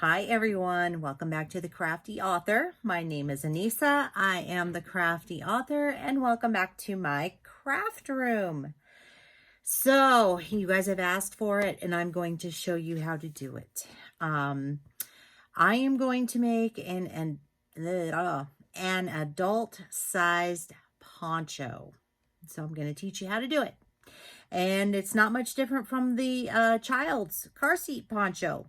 Hi everyone, welcome back to the Crafty Author. My name is Anissa. I am the Crafty Author and welcome back to my craft room. So you guys have asked for it and I'm going to show you how to do it. I am going to make an adult sized poncho. So I'm going to teach you how to do it. And it's not much different from the child's car seat poncho.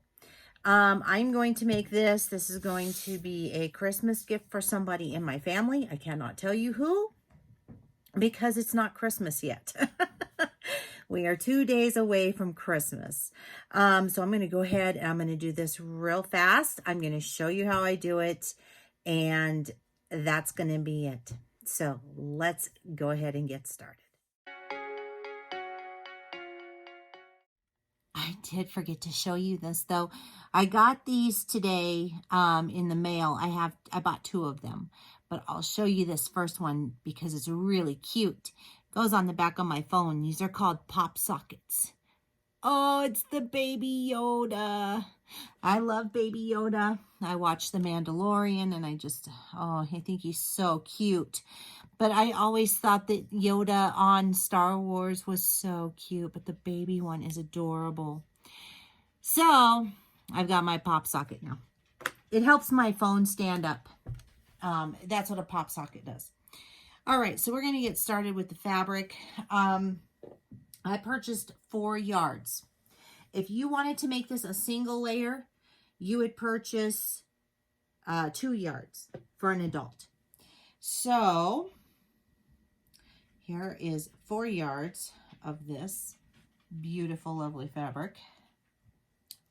I'm going to make this. This is going to be a Christmas gift for somebody in my family. I cannot tell you who because it's not Christmas yet. We are 2 days away from Christmas. So I'm going to go ahead and I'm going to do this real fast. I'm going to show you how I do it and that's going to be it. So let's go ahead and get started. I did forget to show you this though. I got these today in the mail. I bought 2 of them, but I'll show you this first one because it's really cute. It goes on the back of my phone. These are called pop sockets. Oh, it's the Baby Yoda. I love Baby Yoda. I watched The Mandalorian and I think he's so cute. But I always thought that Yoda on Star Wars was so cute, but the baby one is adorable. So I've got my pop socket now. It helps my phone stand up. That's what a pop socket does. All right, so we're going to get started with the fabric. I purchased 4 yards. If you wanted to make this a single layer, you would purchase 2 yards for an adult. So here is 4 yards of this beautiful, lovely fabric.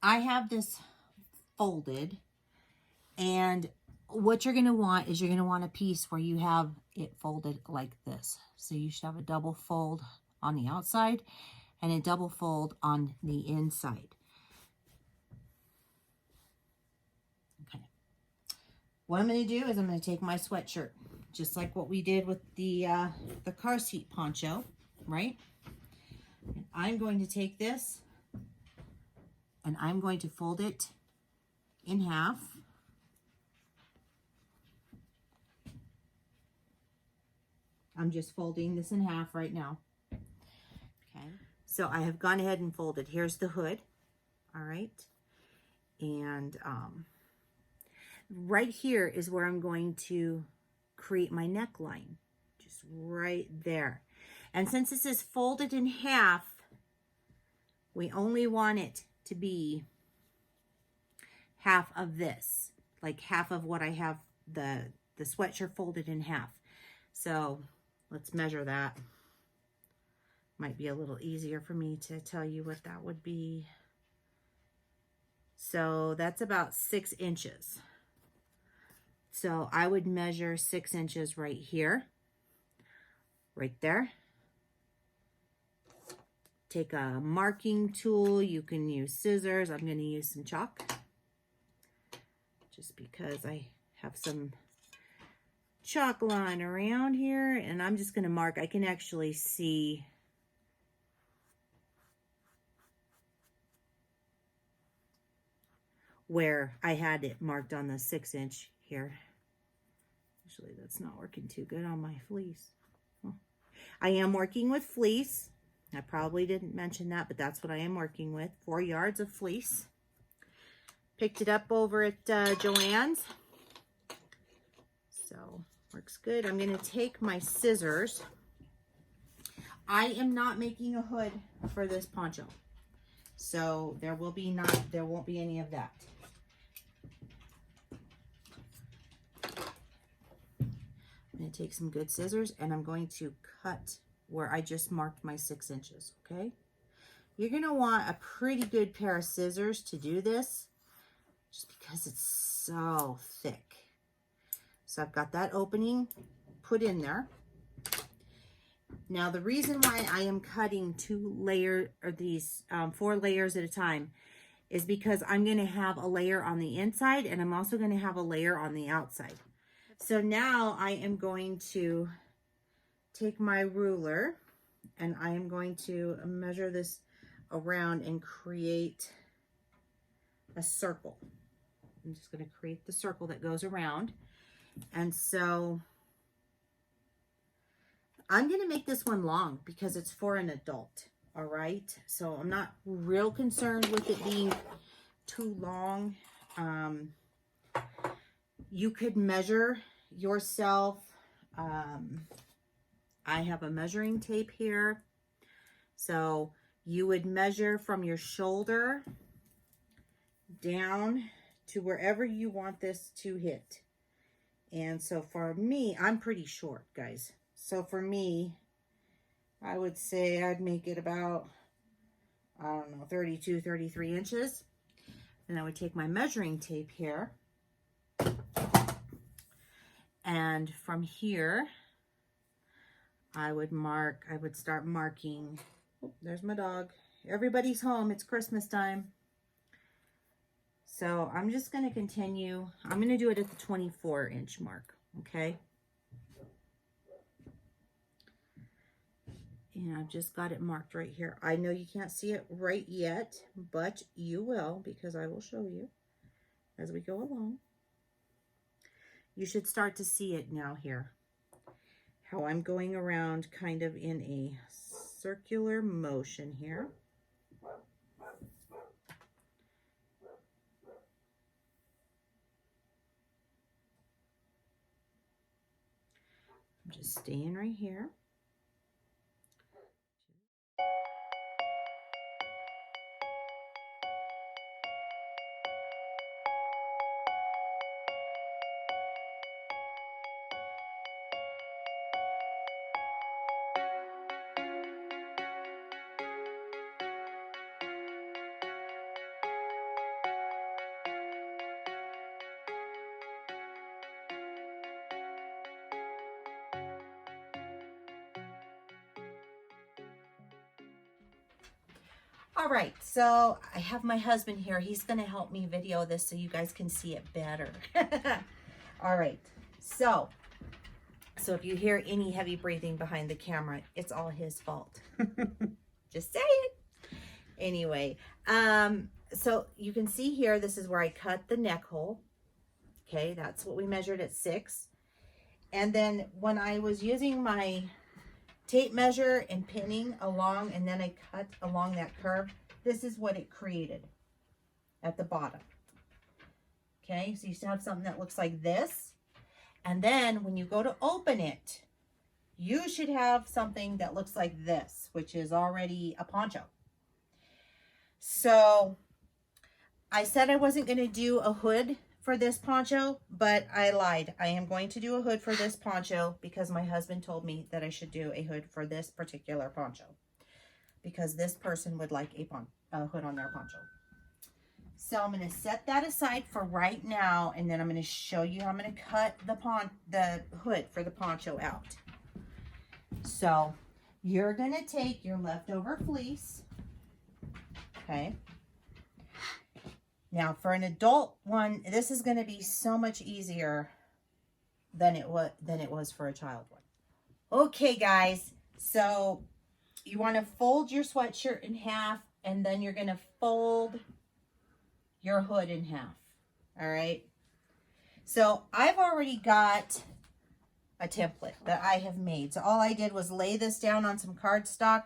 I have this folded, and what you're going to want is you're going to want a piece where you have it folded like this. So you should have a double fold on the outside and a double fold on the inside. Okay. What I'm going to do is I'm going to take my sweatshirt, just like what we did with the car seat poncho, right? And I'm going to take this and I'm going to fold it in half. I'm just folding this in half right now. Okay, so I have gone ahead and folded. Here's the hood, all right? And right here is where I'm going to create my neckline, just right there. And since this is folded in half, we only want it to be half of this, like half of what I have the sweatshirt folded in half. So let's measure that. Might be a little easier for me to tell you what that would be. So that's about 6 inches. So I would measure 6 inches right here, right there. Take a marking tool. You can use scissors. I'm going to use some chalk just because I have some chalk lying around here, and I'm just going to mark. I can actually see where I had it marked on the 6 inch here. Actually, that's not working too good on my fleece. I am working with fleece. I probably didn't mention that, but that's what I am working with. 4 yards of fleece. Picked it up over at Joann's. So, works good. I'm going to take my scissors. I am not making a hood for this poncho. So, there won't be any of that. I'm going to take some good scissors and I'm going to cut where I just marked my 6 inches, okay? You're going to want a pretty good pair of scissors to do this just because it's so thick. So I've got that opening put in there. Now the reason why I am cutting 4 layers at a time is because I'm going to have a layer on the inside and I'm also going to have a layer on the outside. So now I am going to take my ruler and I am going to measure this around and create a circle. I'm just going to create the circle that goes around. And so I'm going to make this one long because it's for an adult. All right. So I'm not real concerned with it being too long. You could measure yourself. I have a measuring tape here. So you would measure from your shoulder down to wherever you want this to hit. And so for me, I'm pretty short, guys. So for me, I would say I'd make it about, I don't know, 32, 33 inches. And I would take my measuring tape here. And from here, I would start marking. Oh, there's my dog. Everybody's home. It's Christmas time. So I'm just going to continue. I'm going to do it at the 24-inch mark, okay? And I've just got it marked right here. I know you can't see it right yet, but you will, because I will show you as we go along. You should start to see it now here. How I'm going around kind of in a circular motion here. I'm just staying right here. All right, so I have my husband here. He's going to help me video this so you guys can see it better. All right, so if you hear any heavy breathing behind the camera, it's all his fault. Just saying. Anyway, so you can see here, this is where I cut the neck hole. Okay, that's what we measured at 6. And then when I was using my tape measure and pinning along, and then I cut along that curve, this is what it created at the bottom. Okay, so you still have something that looks like this. And then when you go to open it, you should have something that looks like this, which is already a poncho. So I said I wasn't going to do a hood for this poncho, but I lied. I am going to do a hood for this poncho because my husband told me that I should do a hood for this particular poncho because this person would like a hood on their poncho. So I'm going to set that aside for right now, and then I'm going to show you how I'm going to cut the hood for the poncho out. So you're going to take your leftover fleece, okay? Now for an adult one, this is going to be so much easier than it was for a child one. Okay, guys, so you want to fold your sweatshirt in half, and then you're going to fold your hood in half. All right. So I've already got a template that I have made. So all I did was lay this down on some cardstock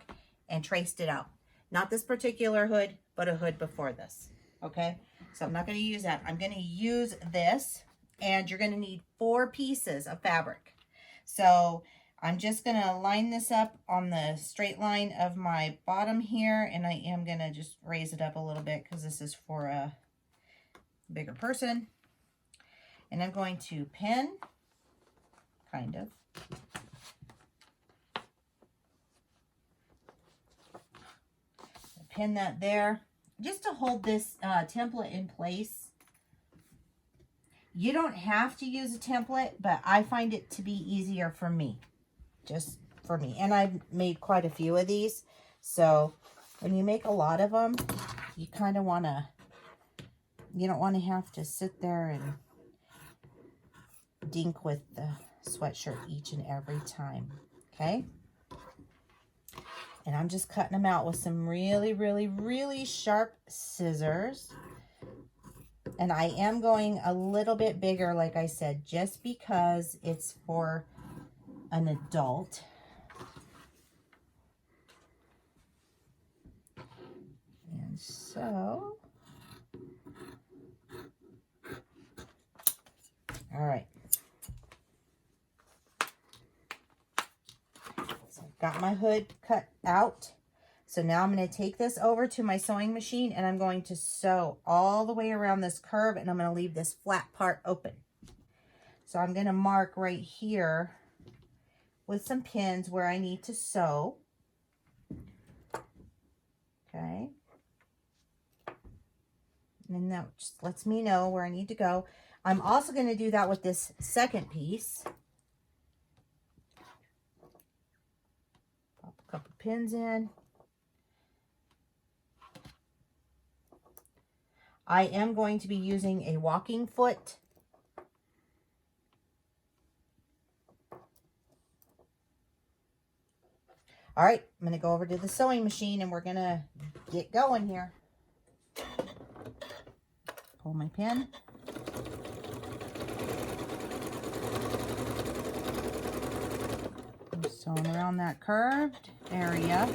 and traced it out. Not this particular hood, but a hood before this. Okay. So I'm not going to use that. I'm going to use this, and you're going to need 4 pieces of fabric. So I'm just going to line this up on the straight line of my bottom here, and I am going to just raise it up a little bit because this is for a bigger person. And I'm going to pin, kind of. Pin that there just to hold this template in place. You don't have to use a template, but I find it to be easier for me, just for me. And I've made quite a few of these. So when you make a lot of them, you kind of want to, you don't want to have to sit there and dink with the sweatshirt each and every time. Okay. And I'm just cutting them out with some really, really, really sharp scissors. And I am going a little bit bigger, like I said, just because it's for an adult. And so, all right. So I've got my hood cut out. So now I'm going to take this over to my sewing machine and I'm going to sew all the way around this curve, and I'm going to leave this flat part open. So I'm going to mark right here with some pins where I need to sew. Okay. And that just lets me know where I need to go. I'm also going to do that with this second piece. Pop a couple pins in. I am going to be using a walking foot. All right, I'm going to go over to the sewing machine and we're going to get going here. Pull my pin. I'm sewing around that curved area.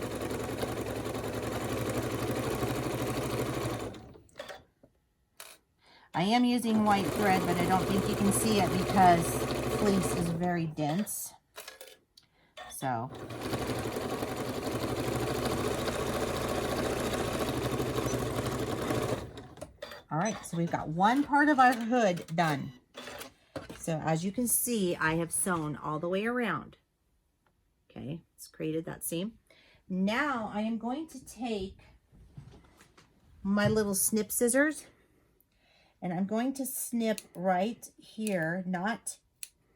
I am using white thread, but I don't think you can see it because fleece is very dense. So, all right, so we've got one part of our hood done. So as you can see, I have sewn all the way around. Okay, it's created that seam. Now I am going to take my little snip scissors and I'm going to snip right here, not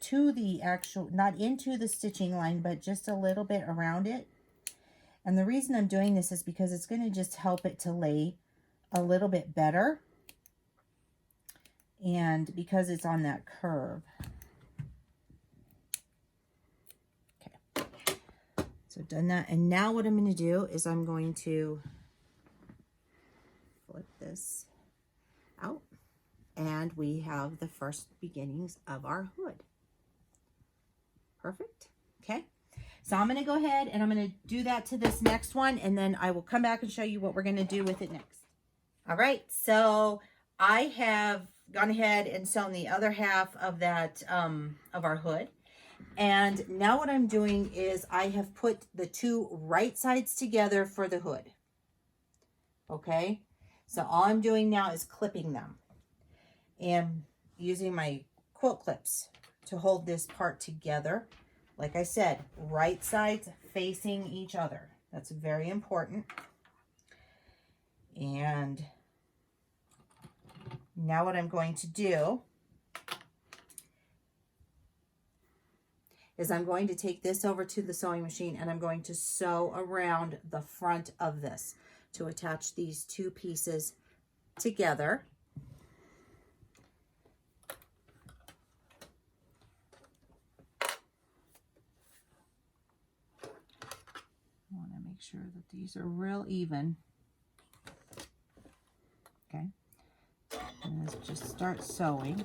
to the actual, not into the stitching line, but just a little bit around it. And the reason I'm doing this is because it's going to just help it to lay a little bit better. And because it's on that curve. Okay. So I've done that. And now what I'm going to do is I'm going to flip this out. And we have the first beginnings of our hood. Perfect. Okay. So I'm going to go ahead and I'm going to do that to this next one. And then I will come back and show you what we're going to do with it next. All right. So I have gone ahead and sewn the other half of that, of our hood. And now what I'm doing is I have put the two right sides together for the hood. Okay. So all I'm doing now is clipping them and using my quilt clips to hold this part together. Like I said, right sides facing each other. That's very important. And now what I'm going to do is I'm going to take this over to the sewing machine and I'm going to sew around the front of this to attach these two pieces together. I want to make sure that these are real even. Okay. And let's just start sewing.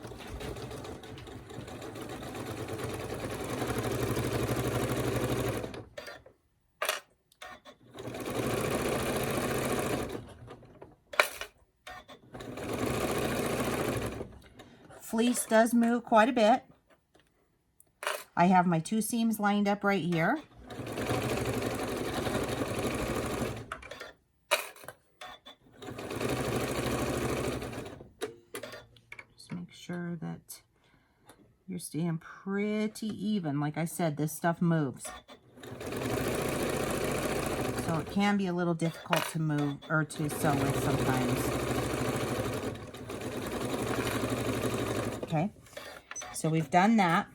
Fleece does move quite a bit. I have my two seams lined up right here. Just make sure that you're staying pretty even. Like I said, this stuff moves. So it can be a little difficult to move or to sew with sometimes. Okay, so we've done that.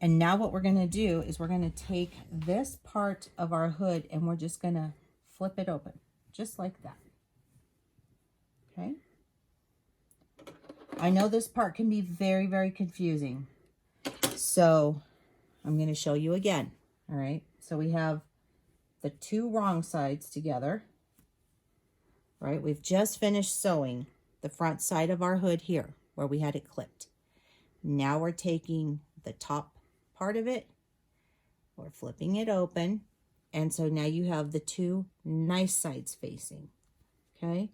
And now what we're going to do is we're going to take this part of our hood and we're just going to flip it open, just like that. Okay. I know this part can be very, very confusing. So I'm going to show you again. All right. So we have the two wrong sides together. Right. We've just finished sewing. the front side of our hood here where we had it clipped. Now we're taking the top part of it, we're flipping it open, and so now you have the two nice sides facing, okay?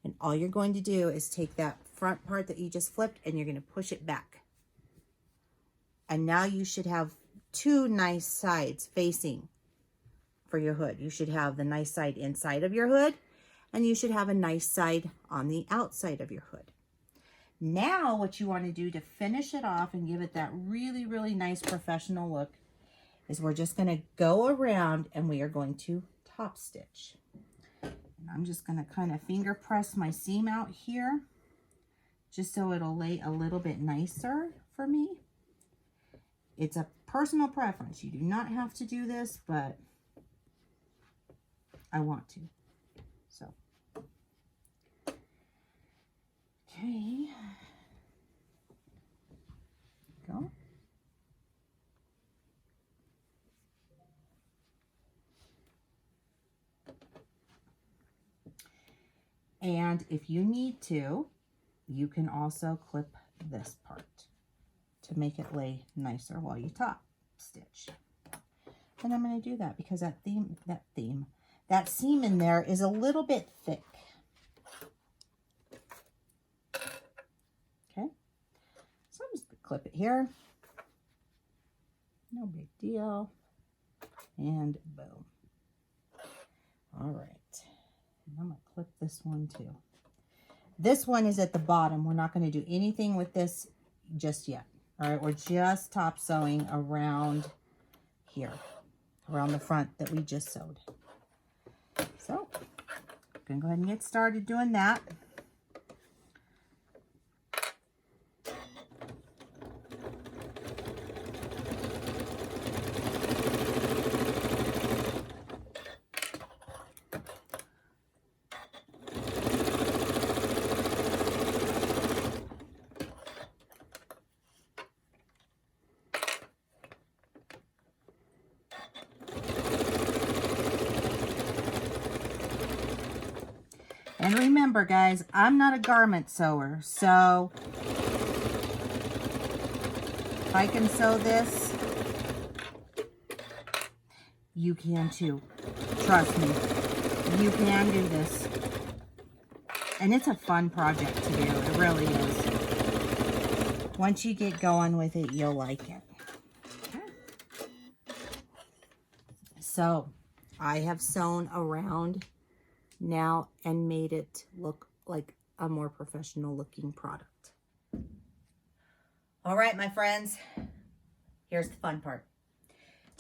And all you're going to do is take that front part that you just flipped and you're going to push it back. And now you should have two nice sides facing for your hood. You should have the nice side inside of your hood, and you should have a nice side on the outside of your hood. Now what you want to do to finish it off and give it that really, really nice professional look is we're just going to go around and we are going to top stitch. And I'm just going to kind of finger press my seam out here just so it'll lay a little bit nicer for me. It's a personal preference. You do not have to do this, but I want to. So, okay. Go. And if you need to, you can also clip this part to make it lay nicer while you top stitch. And I'm going to do that because that seam in there is a little bit thick. Okay, so I'm just going to clip it here. No big deal. And boom. All right. And I'm going to clip this one too. This one is at the bottom. We're not going to do anything with this just yet. All right, we're just top sewing around here, around the front that we just sewed. So, I'm going to go ahead and get started doing that. And remember, guys, I'm not a garment sewer, so if I can sew this, you can too. Trust me, you can do this. And it's a fun project to do. It really is. Once you get going with it, you'll like it. Okay. So, I have sewn around now and made it look like a more professional looking product. All right, my friends, here's the fun part.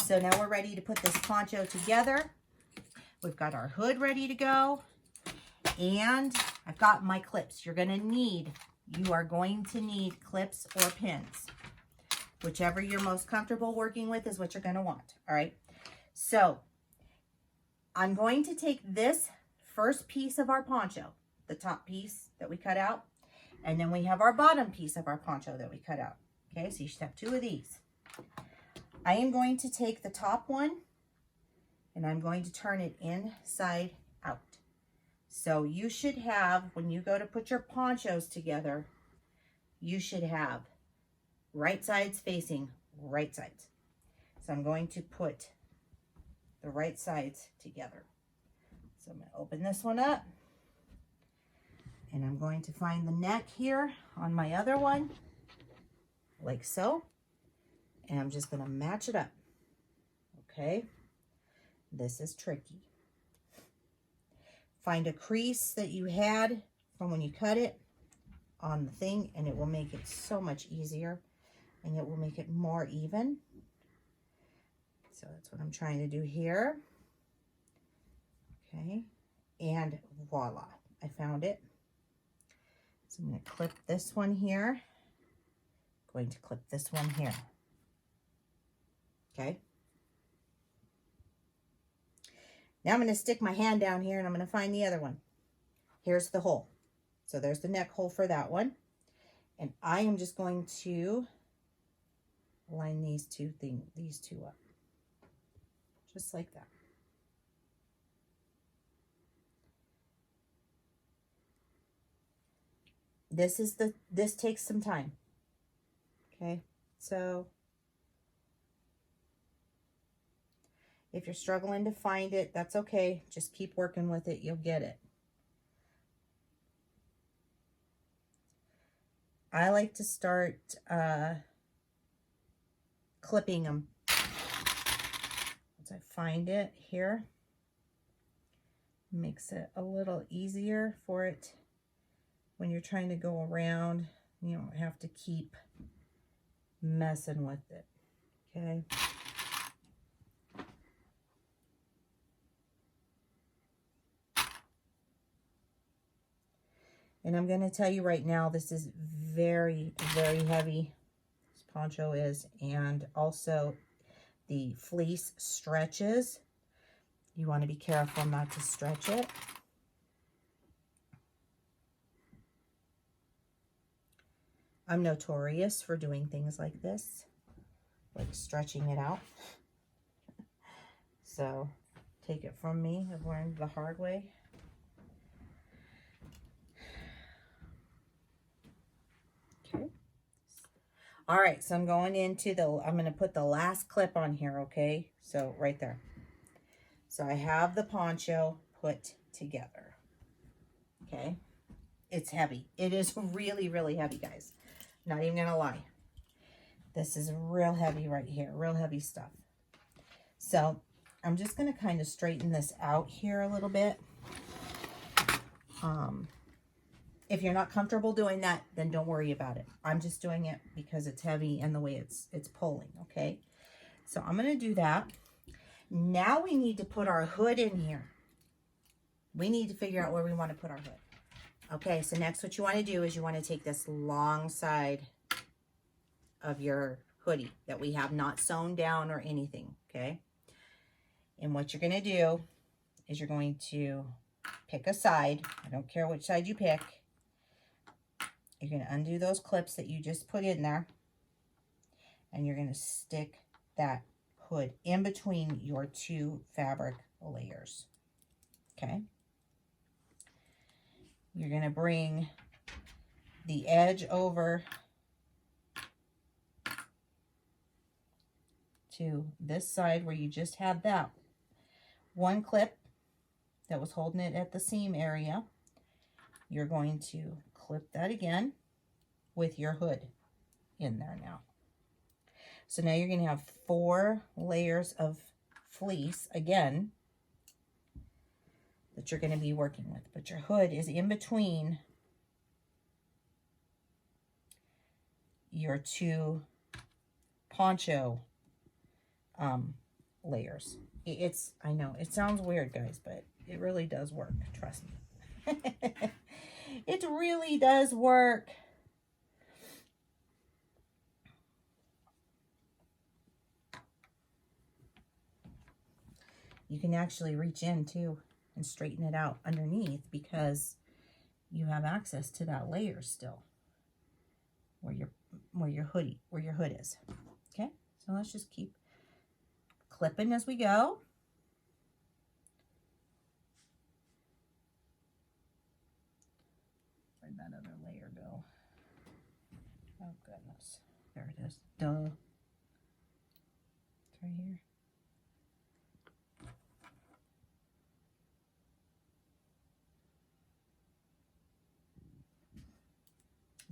So now we're ready to put this poncho together. We've got our hood ready to go, and I've got my clips. You are going to need clips or pins. Whichever you're most comfortable working with is what you're going to want. All right, so I'm going to take this first piece of our poncho, the top piece that we cut out, and then we have our bottom piece of our poncho that we cut out. Okay, so you should have two of these. I am going to take the top one and I'm going to turn it inside out. So you should have, when you go to put your ponchos together, you should have right sides facing right sides. So I'm going to put the right sides together. So I'm going to open this one up, and I'm going to find the neck here on my other one, like so, and I'm just going to match it up. Okay, this is tricky. Find a crease that you had from when you cut it on the thing, and it will make it so much easier, and it will make it more even. So that's what I'm trying to do here. Okay, and voila, I found it. So I'm going to clip this one here. Going to clip this one here. Okay. Now I'm going to stick my hand down here and I'm going to find the other one. Here's the hole. So there's the neck hole for that one. And I am just going to line these two up. Just like that. this takes some time. Okay, so if you're struggling to find it, that's okay. Just keep working with it. You'll get it. I like to start clipping them. Once I find it here, makes it a little easier for it when you're trying to go around. You don't have to keep messing with it. Okay. And I'm going to tell you right now, this is very, very heavy. This poncho is. And also the fleece stretches. You want to be careful not to stretch it. I'm notorious for doing things like this, like stretching it out. So take it from me. I've learned the hard way. Okay. All right, so I'm going into I'm going to put the last clip on here, okay? So right there. So I have the poncho put together. Okay. It's heavy. It is really, really heavy, guys. Not even going to lie. This is real heavy right here. Real heavy stuff. So I'm just going to kind of straighten this out here a little bit. If you're not comfortable doing that, then don't worry about it. I'm just doing it because it's heavy and the way it's pulling, okay? So I'm going to do that. Now we need to put our hood in here. We need to figure out where we want to put our hood. Okay, so next what you want to do is you want to take this long side of your hoodie that we have not sewn down or anything, okay? And what you're going to do is you're going to pick a side. I don't care which side you pick. You're going to undo those clips that you just put in there. And you're going to stick that hood in between your two fabric layers. Okay? You're going to bring the edge over to this side where you just had that one clip that was holding it at the seam area. You're going to clip that again with your hood in there now. So now you're going to have 4 layers of fleece again that you're going to be working with. But your hood is in between your 2 poncho layers. I know, it sounds weird, guys, but it really does work. Trust me. It really does work. You can actually reach in too and straighten it out underneath because you have access to that layer still where your hood is. Okay, so let's just keep clipping as we go. Where'd that other layer go? Oh goodness, there it is. Duh. It's right here.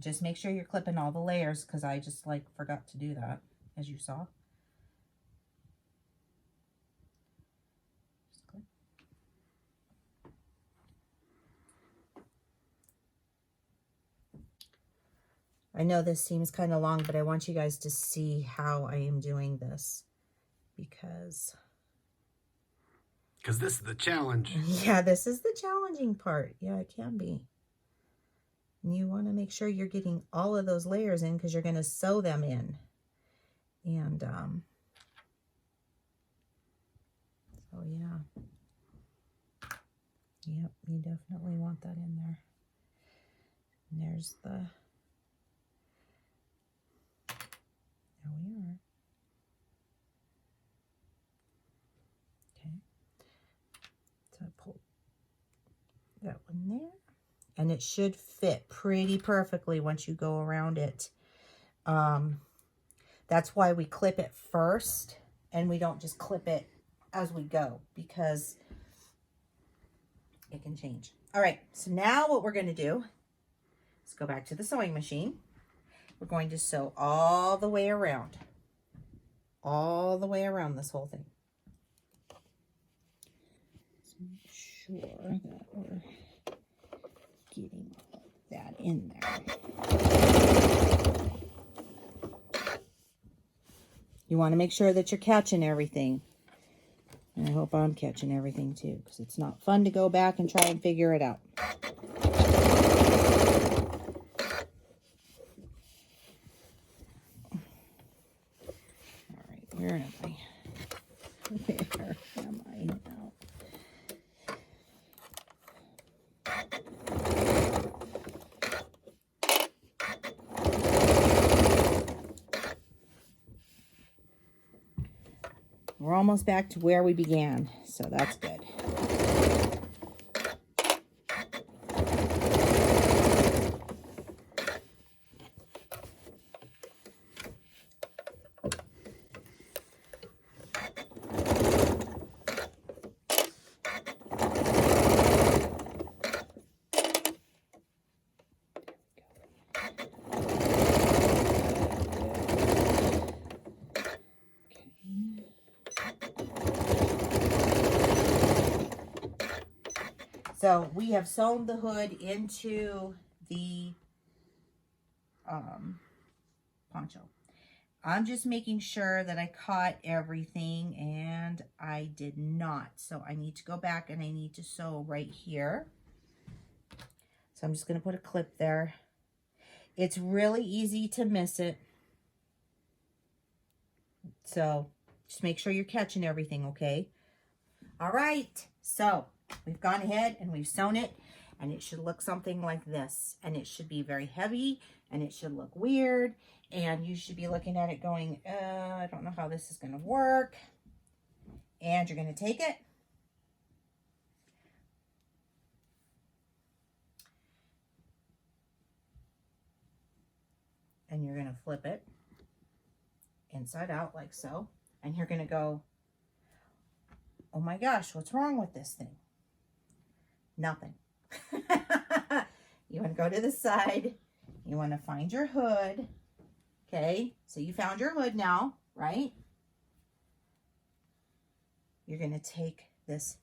Just make sure you're clipping all the layers because I just forgot to do that, as you saw. Just clip. I know this seems kind of long, but I want you guys to see how I am doing this because this is the challenge. Yeah, this is the challenging part. Yeah, it can be. And you want to make sure you're getting all of those layers in because you're going to sew them in. And so yeah. Yep, you definitely want that in there. And there's there we are. Okay. So I pull that one there. and it should fit pretty perfectly once you go around it. That's why we clip it first, and we don't just clip it as we go, because it can change. All right, so now what we're going to do is go back to the sewing machine. We're going to sew all the way around this whole thing. So make sure that we're getting all of that in there. You want to make sure that you're catching everything. And I hope I'm catching everything too, because it's not fun to go back and try and figure it out. All right, where am I? Where am I now? We're almost back to where we began, so that's good. So we have sewn the hood into the poncho. I'm just making sure that I caught everything, and I did not. So I need to go back and I need to sew right here. So I'm just going to put a clip there. It's really easy to miss it. So just make sure you're catching everything, okay? All right, so we've gone ahead and we've sewn it, and it should look something like this. And it should be very heavy, and it should look weird, and you should be looking at it going, I don't know how this is going to work. And you're going to take it, and you're going to flip it inside out like so, and you're going to go, oh my gosh, what's wrong with this thing? Nothing. You want to go to the side. You want to find your hood. Okay, so you found your hood now, right? You're going to take this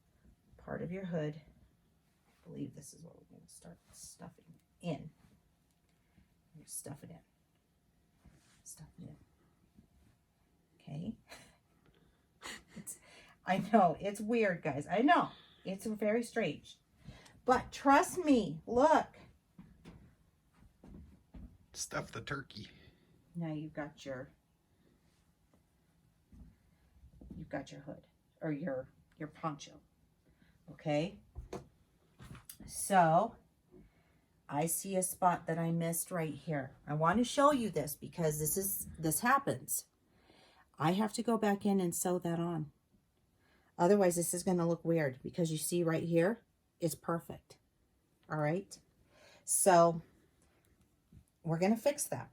part of your hood. I believe this is what we're going to start stuffing in. You stuff it in. Stuff it in. Okay. I know, it's weird, guys. I know. It's very strange. But trust me, look. Stuff the turkey. Now you've got your hood, or your poncho. Okay? So I see a spot that I missed right here. I want to show you this because this happens. I have to go back in and sew that on. Otherwise, this is going to look weird, because you see right here, it's perfect. All right? So we're going to fix that.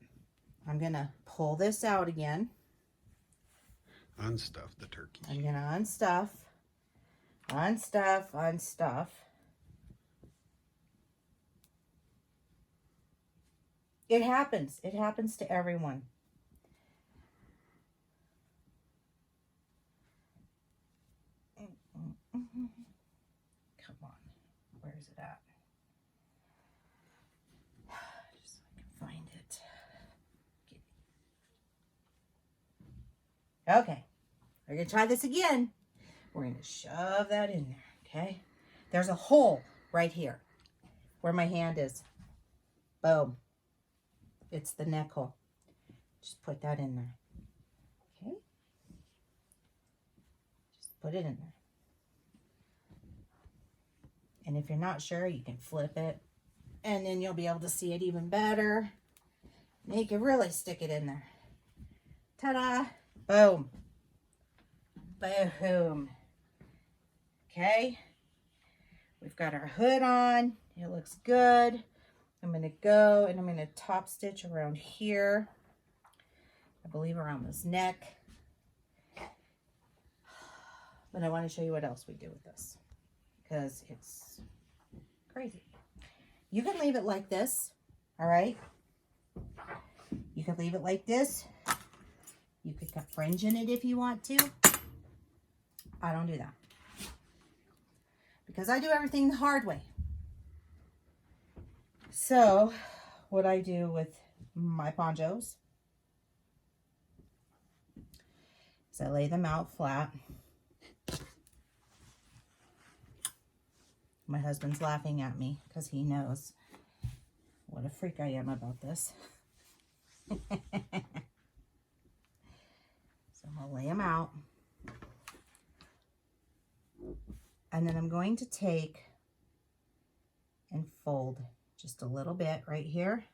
I'm going to pull this out again. Unstuff the turkey. I'm going to unstuff. It happens. It happens to everyone. Come on. Where is it at? Just so I can find it. Okay. We're going to try this again. We're going to shove that in there, okay? There's a hole right here where my hand is. Boom. It's the neck hole. Just put that in there. Okay? Just put it in there. And if you're not sure, you can flip it, and then you'll be able to see it even better. And you can really stick it in there. Ta-da! Boom. Boom. Okay? We've got our hood on, It looks good. I'm going to go and I'm going to top stitch around here. I believe around this neck. But I want to show you what else we do with this, because it's crazy. You can leave it like this, all right? You can leave it like this. You could cut fringe in it if you want to. I don't do that, because I do everything the hard way. So what I do with my ponchos is I lay them out flat. My husband's laughing at me because he knows what a freak I am about this. So I'll lay them out. And then I'm going to take and fold just a little bit right here.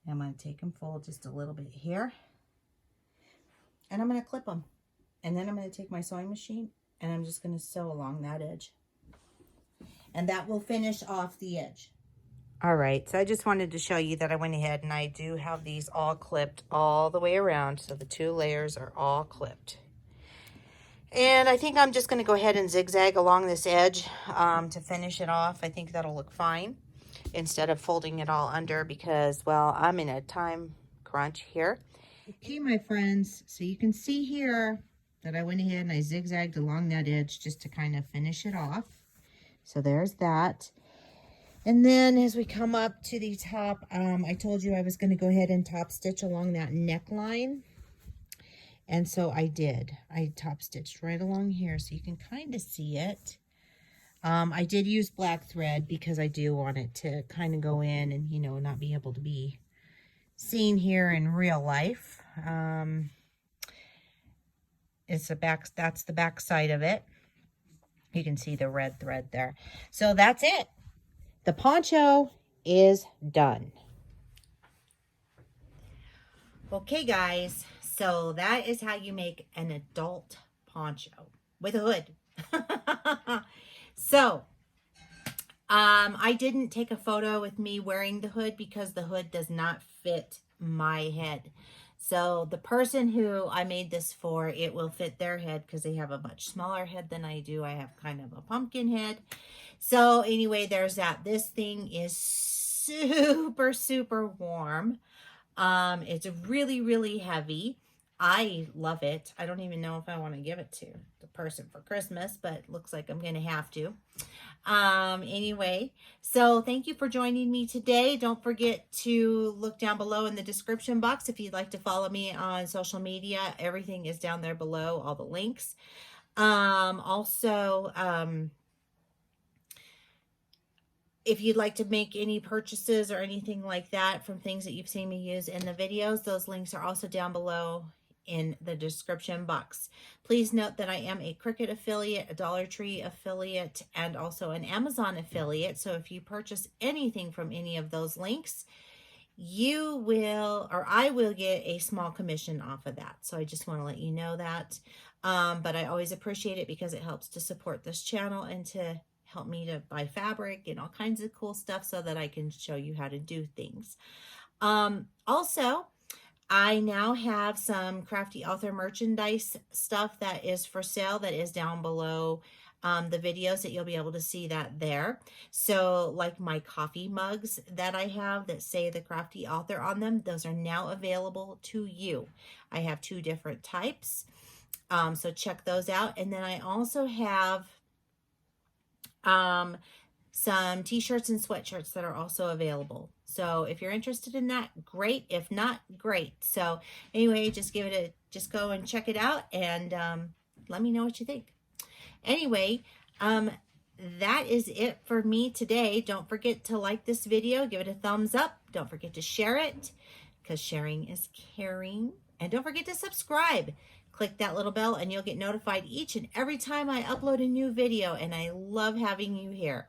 And I'm going to take and fold just a little bit here. And I'm going to clip them. And then I'm going to take my sewing machine and I'm just going to sew along that edge. And that will finish off the edge. All right, so I just wanted to show you that I went ahead and I do have these all clipped all the way around. So the 2 layers are all clipped. And I think I'm just going to go ahead and zigzag along this edge to finish it off. I think that'll look fine instead of folding it all under because, well, I'm in a time crunch here. Okay, my friends, so you can see here that I went ahead and I zigzagged along that edge just to kind of finish it off. So there's that. And then as we come up to the top, I told you I was going to go ahead and top stitch along that neckline. And so I did. I top stitched right along here so you can kind of see it. I did use black thread because I do want it to kind of go in and, you know, not be able to be seen here in real life. It's the back, that's the back side of it. You can see the red thread there. So that's it. The poncho is done. Okay, guys. So that is how you make an adult poncho with a hood. So, I didn't take a photo with me wearing the hood because the hood does not fit my head. So the person who I made this for, it will fit their head because they have a much smaller head than I do. I have kind of a pumpkin head. So anyway, there's that. This thing is super, super warm. It's really, really heavy. I love it. I don't even know if I want to give it to the person for Christmas, but it looks like I'm going to have to. Anyway, so thank you for joining me today. Don't forget to look down below in the description box if you'd like to follow me on social media. Everything is down there below, all the links. If you'd like to make any purchases or anything like that from things that you've seen me use in the videos, those links are also down below in the description box. Please note that I am a Cricut affiliate, a Dollar Tree affiliate, and also an Amazon affiliate. So if you purchase anything from any of those links, you will, or I will get a small commission off of that. So I just want to let you know that. But I always appreciate it because it helps to support this channel and to help me to buy fabric and all kinds of cool stuff so that I can show you how to do things. Also, I now have some Crafty author merchandise stuff that is for sale that is down below the videos that you'll be able to see that there. So like my coffee mugs that I have that say the Crafty author on them, those are now available to you. I have 2 different types. So check those out. And then I also have some t-shirts and sweatshirts that are also available. So if you're interested in that, great. If not, great. So anyway, just go and check it out and let me know what you think. Anyway, that is it for me today. Don't forget to like this video, give it a thumbs up. Don't forget to share it because sharing is caring. And don't forget to subscribe. Click that little bell and you'll get notified each and every time I upload a new video. And I love having you here.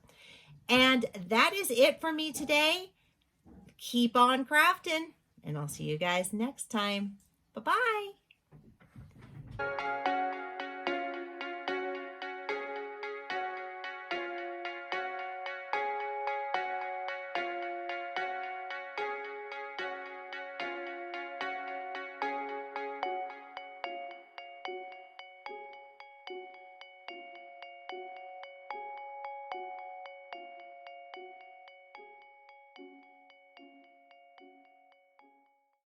And that is it for me today. Keep on crafting, and I'll see you guys next time. Bye-bye.